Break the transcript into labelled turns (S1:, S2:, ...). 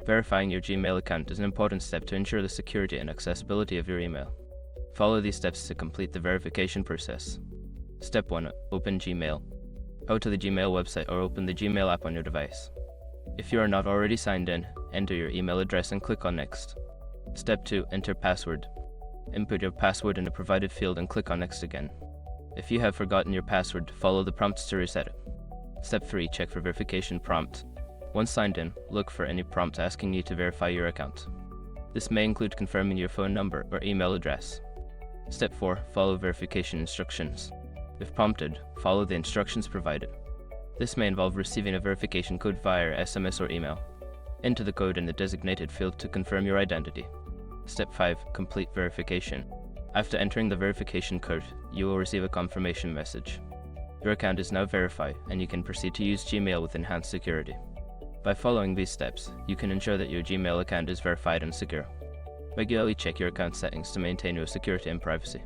S1: Verifying your Gmail account is an important step to ensure the security and accessibility of your email. Follow these steps to complete the verification process. Step 1. Open Gmail. Go to the Gmail website or open the Gmail app on your device. If you are not already signed in, enter your email address and click on Next. Step 2. Enter password. Input your password in the provided field and click on Next again. If you have forgotten your password, follow the prompts to reset it. Step 3. Check for verification prompt. Once signed in, look for any prompt asking you to verify your account. This may include confirming your phone number or email address. Step 4. Follow verification instructions. If prompted, follow the instructions provided. This may involve receiving a verification code via SMS or email. Enter the code in the designated field to confirm your identity. Step 5. Complete verification. After entering the verification code, you will receive a confirmation message. Your account is now verified, and you can proceed to use Gmail with enhanced security. By following these steps, you can ensure that your Gmail account is verified and secure. Regularly check your account settings to maintain your security and privacy.